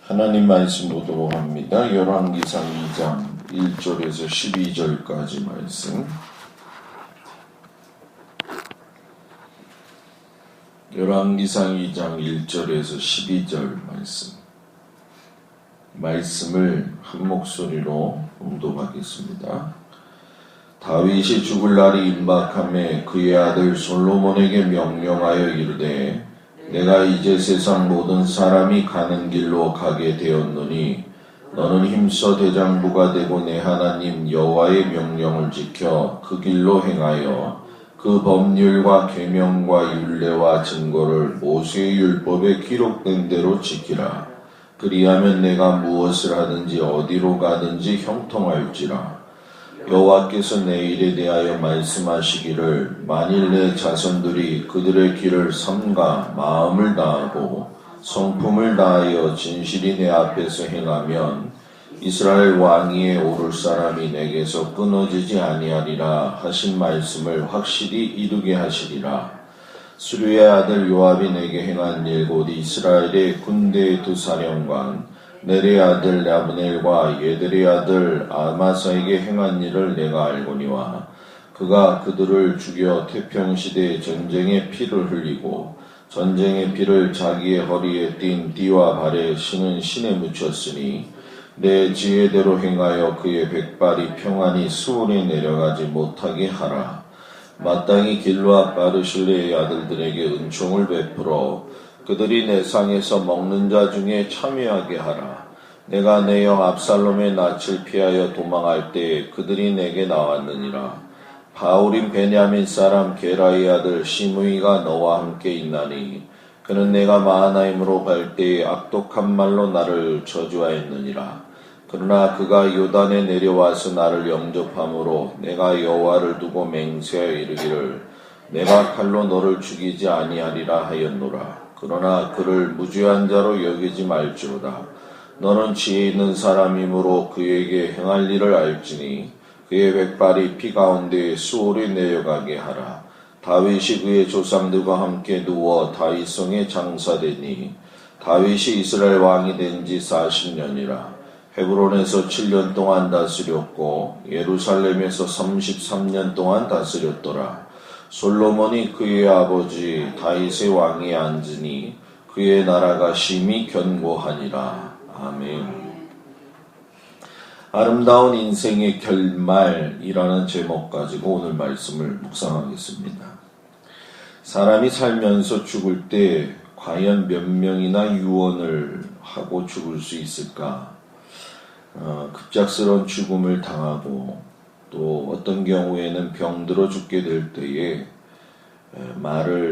하나님 말씀 보도록 합니다. 열왕기상 2장 1절에서 12절까지 말씀. 열왕기상 2장 1절에서 12절 말씀을 한 목소리로 봉독하겠습니다. 다윗이 죽을 날이 임박함에 그의 아들 솔로몬에게 명령하여 이르되 내가 이제 세상 모든 사람이 가는 길로 가게 되었노니 너는 힘써 대장부가 되고 내 하나님 여호와의 명령을 지켜 그 길로 행하여 그 법률과 계명과 율례와 증거를 모세의 율법에 기록된 대로 지키라. 그리하면 내가 무엇을 하든지 어디로 가든지 형통할지라. 여호와께서 내 일에 대하여 말씀하시기를 만일 내 자손들이 그들의 길을 삼가 마음을 다하고 성품을 다하여 진실이 내 앞에서 행하면 이스라엘 왕위에 오를 사람이 내게서 끊어지지 아니하리라 하신 말씀을 확실히 이루게 하시리라. 수르의 아들 요압이 내게 행한 일 곧 이스라엘의 군대의 두 사령관 넬의 아들 아브넬과 예들의 아들 아마사에게 행한 일을 내가 알거니와 그가 그들을 죽여 태평시대의 전쟁의 피를 흘리고 전쟁의 피를 자기의 허리에 띤 띠와 발에 신은 신에 묻혔으니 내 지혜대로 행하여 그의 백발이 평안히 수월에 내려가지 못하게 하라. 마땅히 길르앗 바르실레의 아들들에게 은총을 베풀어 그들이 내 상에서 먹는 자 중에 참여하게 하라. 내가 내 형 압살롬의 낯을 피하여 도망할 때 그들이 내게 나왔느니라. 바울인 베냐민 사람 게라의 아들 시므이가 너와 함께 있나니 그는 내가 마하나임으로 갈 때에 악독한 말로 나를 저주하였느니라. 그러나 그가 요단에 내려와서 나를 영접함으로 내가 여호와를 두고 맹세하여 이르기를 내가 칼로 너를 죽이지 아니하리라 하였노라. 그러나 그를 무죄한 자로 여기지 말지로다. 너는 지혜 있는 사람이므로 그에게 행할 일을 알지니 그의 백발이 피 가운데 수월히 내려가게 하라. 다윗이 그의 조상들과 함께 누워 다윗성에 장사되니 다윗이 이스라엘 왕이 된 지 40년이라. 헤브론에서 7년 동안 다스렸고 예루살렘에서 33년 동안 다스렸더라. 솔로몬이 그의 아버지 다윗의 왕위에 앉으니 그의 나라가 심히 견고하니라. 아멘. 아름다운 인생의 결말이라는 제목 가지고 오늘 말씀을 묵상하겠습니다. 사람이 살면서 죽을 때 과연 몇 명이나 유언을 하고 죽을 수 있을까? 급작스러운 죽음을 당하고 또 어떤 경우에는 병들어 죽게 될 때에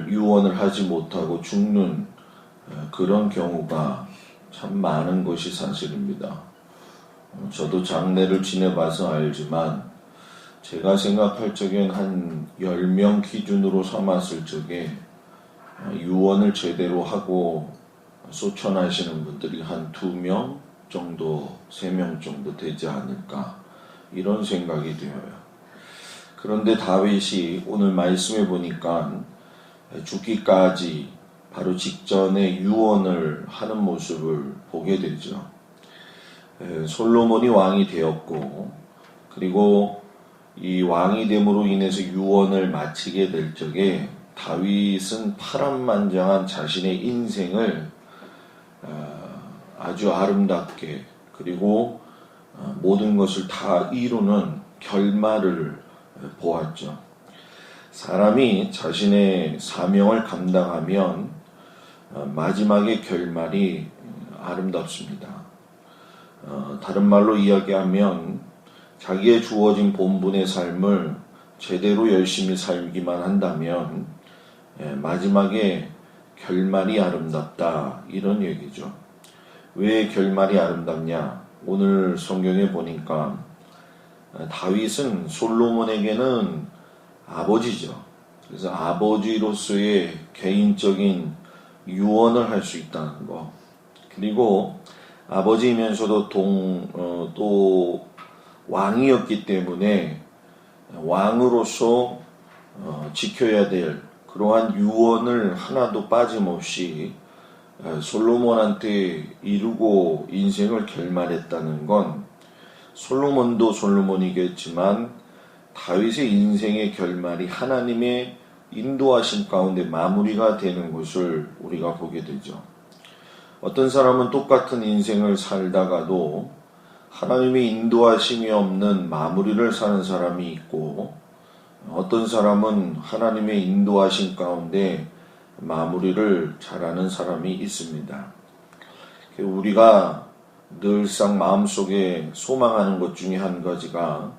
유언을 하지 못하고 죽는 그런 경우가 참 많은 것이 사실입니다. 저도 장례를 지내봐서 알지만 제가 생각할 적엔 한 10명 기준으로 삼았을 적에 유언을 제대로 하고 소천하시는 분들이 한 2명 정도, 3명 정도 되지 않을까 이런 생각이 되어요. 그런데 다윗이 오늘 말씀해 보니까 죽기까지 바로 직전에 유언을 하는 모습을 보게 되죠. 솔로몬이 왕이 되었고 그리고 이 왕이 됨으로 인해서 유언을 마치게 될 적에 다윗은 파란만장한 자신의 인생을 아주 아름답게 그리고 모든 것을 다 이루는 결말을 보았죠. 사람이 자신의 사명을 감당하면 마지막의 결말이 아름답습니다. 다른 말로 이야기하면 자기의 주어진 본분의 삶을 제대로 열심히 살기만 한다면 마지막에 결말이 아름답다 이런 얘기죠. 왜 결말이 아름답냐? 오늘 성경에 보니까 다윗은 솔로몬에게는 아버지죠. 그래서 아버지로서의 개인적인 유언을 할 수 있다는 거. 그리고 아버지이면서도 또 왕이었기 때문에 왕으로서 지켜야 될 그러한 유언을 하나도 빠짐없이 솔로몬한테 이루고 인생을 결말했다는 건 솔로몬도 솔로몬이겠지만 다윗의 인생의 결말이 하나님의 인도하심 가운데 마무리가 되는 것을 우리가 보게 되죠. 어떤 사람은 똑같은 인생을 살다가도 하나님의 인도하심이 없는 마무리를 사는 사람이 있고, 어떤 사람은 하나님의 인도하심 가운데 마무리를 잘하는 사람이 있습니다. 우리가 늘상 마음속에 소망하는 것 중에 한 가지가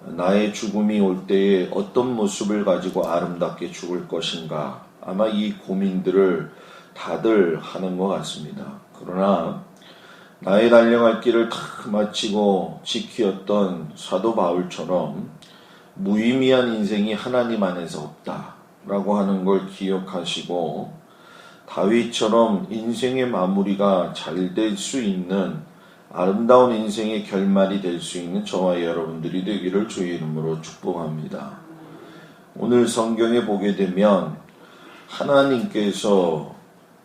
나의 죽음이 올 때에 어떤 모습을 가지고 아름답게 죽을 것인가, 아마 이 고민들을 다들 하는 것 같습니다. 그러나 나의 달려갈 길을 다 마치고 지키었던 사도 바울처럼 무의미한 인생이 하나님 안에서 없다라고 하는 걸 기억하시고, 다윗처럼 인생의 마무리가 잘 될 수 있는 아름다운 인생의 결말이 될 수 있는 저와 여러분들이 되기를 주의 이름으로 축복합니다. 오늘 성경에 보게 되면 하나님께서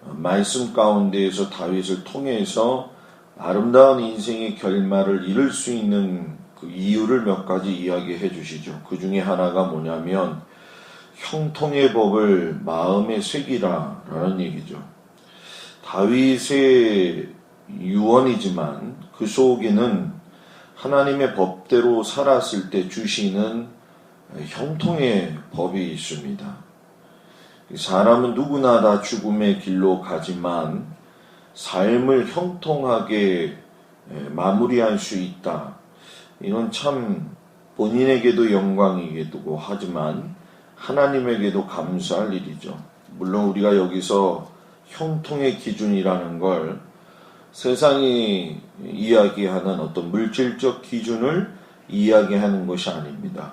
말씀 가운데에서 다윗을 통해서 아름다운 인생의 결말을 이룰 수 있는 그 이유를 몇 가지 이야기해 주시죠. 그 중에 하나가 뭐냐면 형통의 법을 마음에 새기라 라는 얘기죠. 다윗의 유언이지만 그 속에는 하나님의 법대로 살았을 때 주시는 형통의 법이 있습니다. 사람은 누구나 다 죽음의 길로 가지만 삶을 형통하게 마무리할 수 있다. 이건 참 본인에게도 영광이기도 하지만 하나님에게도 감사할 일이죠. 물론 우리가 여기서 형통의 기준이라는 걸 세상이 이야기하는 어떤 물질적 기준을 이야기하는 것이 아닙니다.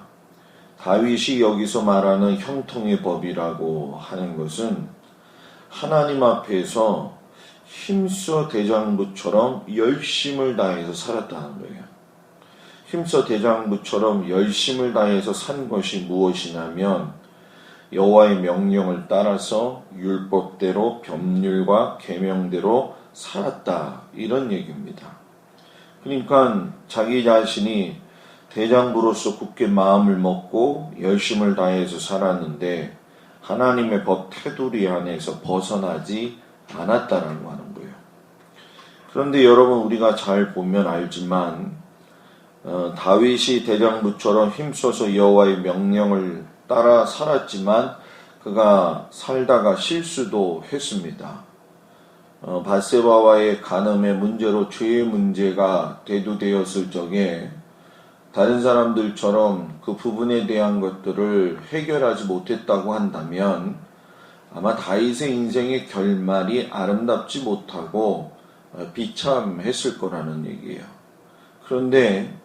다윗이 여기서 말하는 형통의 법이라고 하는 것은 하나님 앞에서 힘써 대장부처럼 열심을 다해서 살았다는 거예요. 힘써 대장부처럼 열심을 다해서 산 것이 무엇이냐면 여호와의 명령을 따라서 율법대로 법률과 계명대로 살았다, 이런 얘기입니다. 그러니까 자기 자신이 대장부로서 굳게 마음을 먹고 열심을 다해서 살았는데 하나님의 법 테두리 안에서 벗어나지 않았다라고 하는 거예요. 그런데 여러분, 우리가 잘 보면 알지만 다윗이 대장부처럼 힘써서 여호와의 명령을 따라 살았지만 그가 살다가 실수도 했습니다. 밧세바와의 간음의 문제로 죄의 문제가 대두되었을 적에 다른 사람들처럼 그 부분에 대한 것들을 해결하지 못했다고 한다면 아마 다윗의 인생의 결말이 아름답지 못하고 비참했을 거라는 얘기예요. 그런데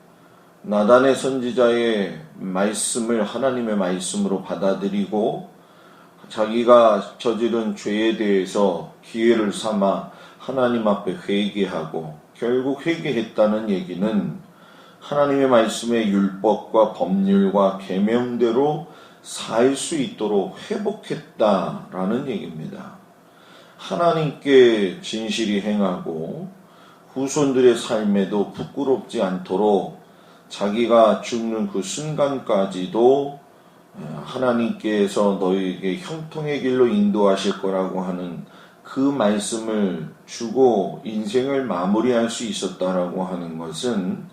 나단의 선지자의 말씀을 하나님의 말씀으로 받아들이고 자기가 저지른 죄에 대해서 기회를 삼아 하나님 앞에 회개하고 결국 회개했다는 얘기는 하나님의 말씀의 율법과 법률과 계명대로 살 수 있도록 회복했다라는 얘기입니다. 하나님께 진실히 행하고 후손들의 삶에도 부끄럽지 않도록 자기가 죽는 그 순간까지도 하나님께서 너희에게 형통의 길로 인도하실 거라고 하는 그 말씀을 주고 인생을 마무리할 수 있었다라고 하는 것은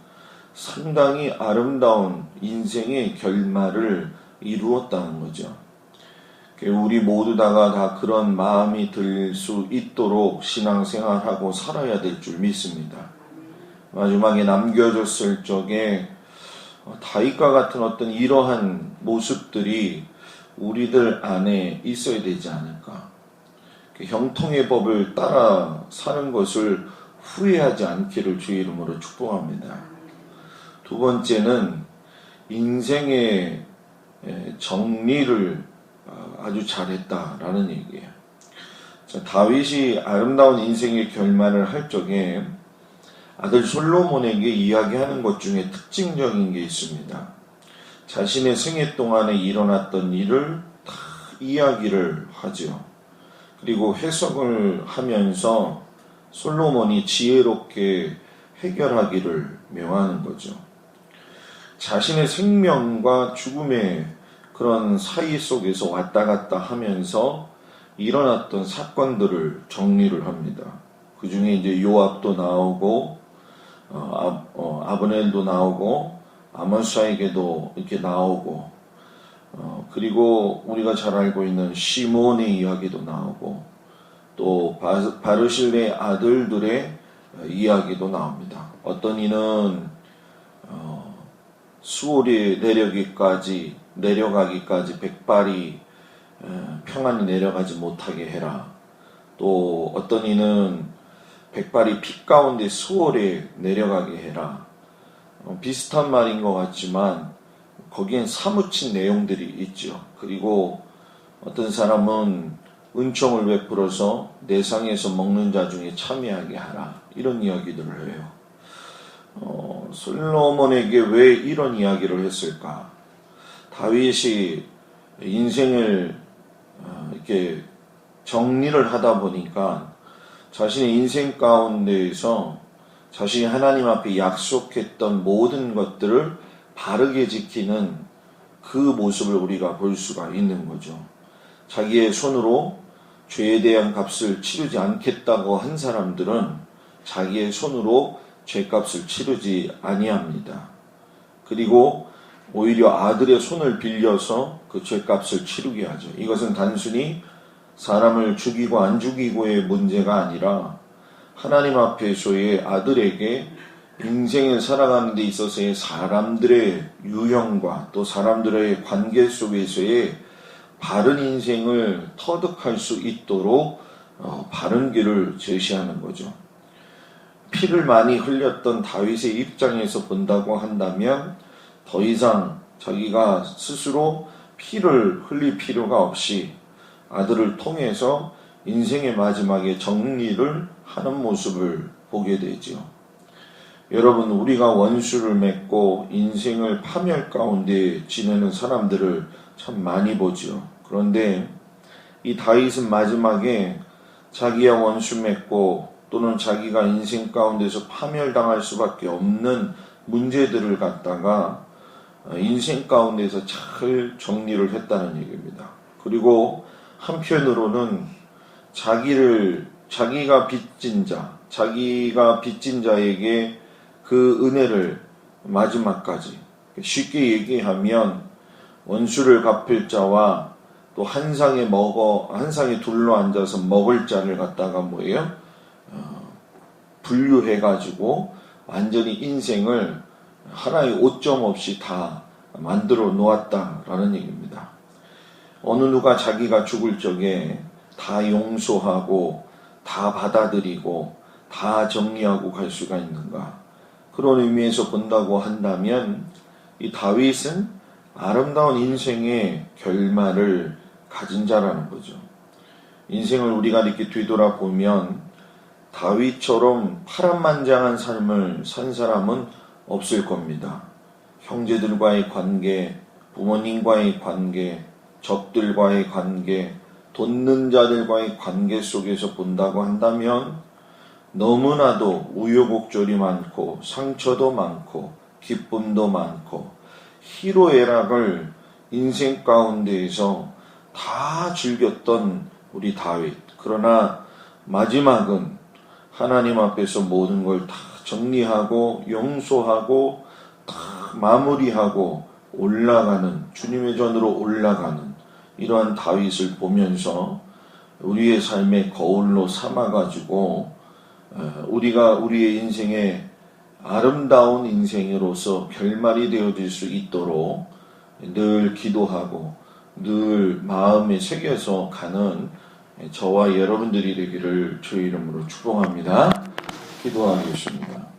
상당히 아름다운 인생의 결말을 이루었다는 거죠. 우리 모두 다 그런 마음이 들 수 있도록 신앙생활하고 살아야 될 줄 믿습니다. 마지막에 남겨졌을 적에 다윗과 같은 어떤 이러한 모습들이 우리들 안에 있어야 되지 않을까. 형통의 법을 따라 사는 것을 후회하지 않기를 주의 이름으로 축복합니다. 두 번째는 인생의 정리를 아주 잘했다라는 얘기예요. 다윗이 아름다운 인생의 결말을 할 적에 아들 솔로몬에게 이야기하는 것 중에 특징적인 게 있습니다. 자신의 생애 동안에 일어났던 일을 다 이야기를 하죠. 그리고 해석을 하면서 솔로몬이 지혜롭게 해결하기를 명하는 거죠. 자신의 생명과 죽음의 그런 사이 속에서 왔다 갔다 하면서 일어났던 사건들을 정리를 합니다. 그 중에 이제 요압도 나오고, 아브넬도 나오고, 아마사에게도 이렇게 나오고, 그리고 우리가 잘 알고 있는 시몬의 이야기도 나오고, 또 바르실의 아들들의 이야기도 나옵니다. 어떤 이는 수월이 내려가기까지 백발이 평안히 내려가지 못하게 해라. 또 어떤 이는 백발이 피 가운데 수월에 내려가게 해라. 비슷한 말인 것 같지만 거기엔 사무친 내용들이 있죠. 그리고 어떤 사람은 은총을 베풀어서 내상에서 먹는 자 중에 참여하게 하라. 이런 이야기들을 해요. 솔로몬에게 왜 이런 이야기를 했을까? 다윗이 인생을 이렇게 정리를 하다 보니까 자신의 인생 가운데에서 자신이 하나님 앞에 약속했던 모든 것들을 바르게 지키는 그 모습을 우리가 볼 수가 있는 거죠. 자기의 손으로 죄에 대한 값을 치르지 않겠다고 한 사람들은 자기의 손으로 죄값을 치르지 아니합니다. 그리고 오히려 아들의 손을 빌려서 그 죄값을 치르게 하죠. 이것은 단순히 사람을 죽이고 안 죽이고의 문제가 아니라 하나님 앞에서의 아들에게 인생을 살아가는 데 있어서의 사람들의 유형과 또 사람들의 관계 속에서의 바른 인생을 터득할 수 있도록 바른 길을 제시하는 거죠. 피를 많이 흘렸던 다윗의 입장에서 본다고 한다면 더 이상 자기가 스스로 피를 흘릴 필요가 없이 아들을 통해서 인생의 마지막에 정리를 하는 모습을 보게 되죠. 여러분, 우리가 원수를 맺고 인생을 파멸 가운데 지내는 사람들을 참 많이 보죠. 그런데 이 다윗은 마지막에 자기와 원수 맺고 또는 자기가 인생 가운데서 파멸당할 수밖에 없는 문제들을 갖다가 인생 가운데서 잘 정리를 했다는 얘기입니다. 그리고 한편으로는 자기가 빚진 자에게 그 은혜를 마지막까지, 쉽게 얘기하면 원수를 갚을 자와 또 한 상에 둘러 앉아서 먹을 자를 갖다가 분류해가지고 완전히 인생을 하나의 오점 없이 다 만들어 놓았다라는 얘기입니다. 어느 누가 자기가 죽을 적에 다 용서하고 다 받아들이고 다 정리하고 갈 수가 있는가? 그런 의미에서 본다고 한다면 이 다윗은 아름다운 인생의 결말을 가진 자라는 거죠. 인생을 우리가 이렇게 뒤돌아보면 다윗처럼 파란만장한 삶을 산 사람은 없을 겁니다. 형제들과의 관계, 부모님과의 관계, 적들과의 관계, 돕는 자들과의 관계 속에서 본다고 한다면 너무나도 우여곡절이 많고 상처도 많고 기쁨도 많고 희로애락을 인생 가운데에서 다 즐겼던 우리 다윗. 그러나 마지막은 하나님 앞에서 모든 걸 다 정리하고 용서하고 다 마무리하고 올라가는, 주님의 전으로 올라가는 이러한 다윗을 보면서 우리의 삶의 거울로 삼아가지고 우리가 우리의 인생에 아름다운 인생으로서 결말이 되어질 수 있도록 늘 기도하고 늘 마음에 새겨서 가는 저와 여러분들이 되기를 주의 이름으로 축복합니다. 기도하겠습니다.